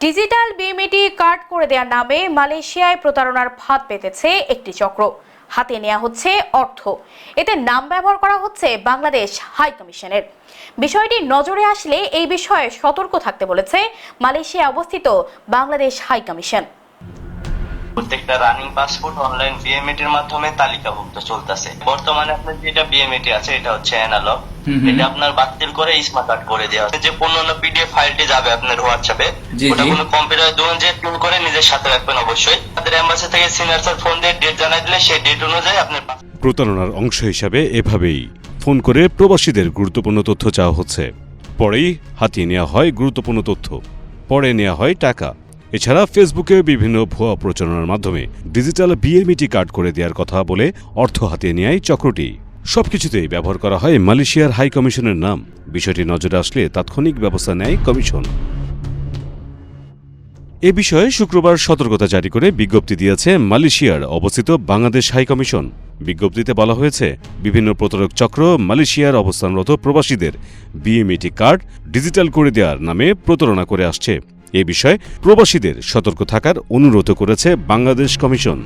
Digital BMET card করে দেওয়ার নামে মালয়েশিয়ায় প্রতারণার ফাঁদ পেতেছে একটি চক্র। হাতে নেওয়া হচ্ছে অর্থ, এতে নাম ব্যবহার করা হচ্ছে বাংলাদেশ হাই কমিশনের। বিষয়টি নজরে আসলে এই বিষয়ে সতর্ক থাকতে বলেছে মালয়েশিয়ায় অবস্থিত বাংলাদেশ হাই কমিশন। প্রত্যেকটা রানিং পাসপোর্ট অনলাইন বিএমইটির মাধ্যমে তালিকাভুক্ত চলতেছে। বর্তমানে আপনার যেটা বিএমইটি আছে এটা হচ্ছে অ্যানালগ, এটা আপনার বাতিল করে স্মার্ট কার্ড করে দেওয়া হচ্ছে। যে পূর্ণ পিডিএফ ফাইলটি যাবে আপনার হোয়াটসঅ্যাপে, ওটা কোনো কম্পিউটার দোকান যে টিউন করে নিজের সাথে রাখবেন অবশ্যই। আমাদের এম্বাসি থেকে সিনিয়র স্যার ফোন দিয়ে ডেট জানাই দিলে সেই ডেট অনুযায়ী আপনার প্রতারণার অংশ হিসাবে এভাবেই ফোন করে প্রবাসীদের গুরুত্বপূর্ণ তথ্য চাওয়া হচ্ছে। পরেই হাতিয়ে নেওয়া হয় গুরুত্বপূর্ণ তথ্য, পরে নেওয়া হয় টাকা। এছাড়া ফেসবুকে বিভিন্ন ভুয়া প্রচারণার মাধ্যমে ডিজিটাল বিএমইটি কার্ড করে দেওয়ার কথা বলে অর্থ হাতিয়ে নেয় চক্রটি। সবকিছুতেই ব্যবহার করা হয় মালয়েশিয়ার হাই কমিশনের নাম। বিষয়টি নজরে আসলে তাৎক্ষণিক ব্যবস্থা নেয় কমিশন। এ বিষয়ে শুক্রবার সতর্কতা জারি করে বিজ্ঞপ্তি দিয়েছে মালয়েশিয়ার অবস্থিত বাংলাদেশ হাই কমিশন। বিজ্ঞপ্তিতে বলা হয়েছে, বিভিন্ন প্রতারক চক্র মালয়েশিয়ার অবস্থানরত প্রবাসীদের বিএমইটি কার্ড ডিজিটাল করে দেওয়ার নামে প্রতারণা করে আসছে। এ বিষয়ে প্রবাসীদের সতর্ক থাকার অনুরোধ করেছে বাংলাদেশ কমিশন।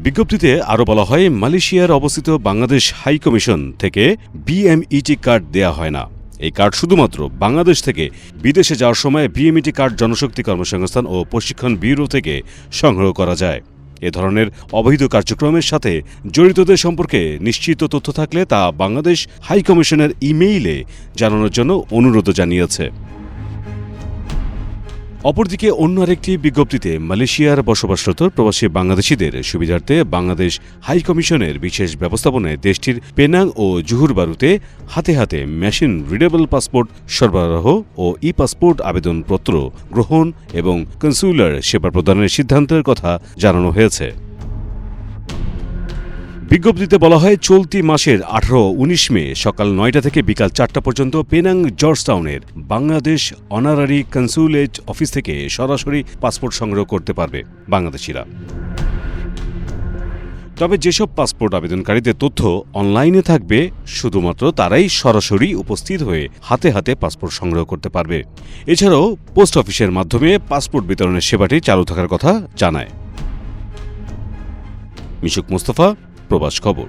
বিজ্ঞপ্তিতে আরও বলা হয়, মালয়েশিয়ার অবস্থিত বাংলাদেশ হাই কমিশন থেকে বিএমইটি কার্ড দেয়া হয় না। এই কার্ড শুধুমাত্র বাংলাদেশ থেকে বিদেশে যাওয়ার সময় বিএমইটি কার্ড জনশক্তি কর্মসংস্থান ও প্রশিক্ষণ ব্যুরো থেকে সংগ্রহ করা যায়। এ ধরনের অবৈধ কার্যক্রমের সাথে জড়িতদের সম্পর্কে নিশ্চিত তথ্য থাকলে তা বাংলাদেশ হাই কমিশনের ইমেইলে জানানোর জন্য অনুরোধ জানিয়েছে। অপরদিকে অন্য আরেকটি বিজ্ঞপ্তিতে মালয়েশিয়ার বসবাসরত প্রবাসী বাংলাদেশিদের সুবিধার্থে বাংলাদেশ হাই কমিশনের বিশেষ ব্যবস্থাপনায় দেশটির পেনাং ও জুহুর বারুতে হাতে হাতে মেশিন রিডেবল পাসপোর্ট সরবরাহ ও ই পাসপোর্ট আবেদনপত্র গ্রহণ এবং কনসুলার সেবা প্রদানের সিদ্ধান্তের কথা জানানো হয়েছে। বিজ্ঞপ্তিতে বলা হয়, চলতি মাসের 18-19 মে সকাল 9টা থেকে বিকাল 4টা পর্যন্ত পেনাং জর্জটাউনের বাংলাদেশ অনারারি কনসুলেট অফিস থেকে সরাসরি পাসপোর্ট সংগ্রহ করতে পারবে বাংলাদেশিরা। তবে যেসব পাসপোর্ট আবেদনকারীদের তথ্য অনলাইনে থাকবে, শুধুমাত্র তারাই সরাসরি উপস্থিত হয়ে হাতে হাতে পাসপোর্ট সংগ্রহ করতে পারবে। এছাড়াও পোস্ট অফিসের মাধ্যমে পাসপোর্ট বিতরণের সেবাটি চালু থাকার কথা জানায়। মিশুক মুস্তাফা, প্রবাস খবর।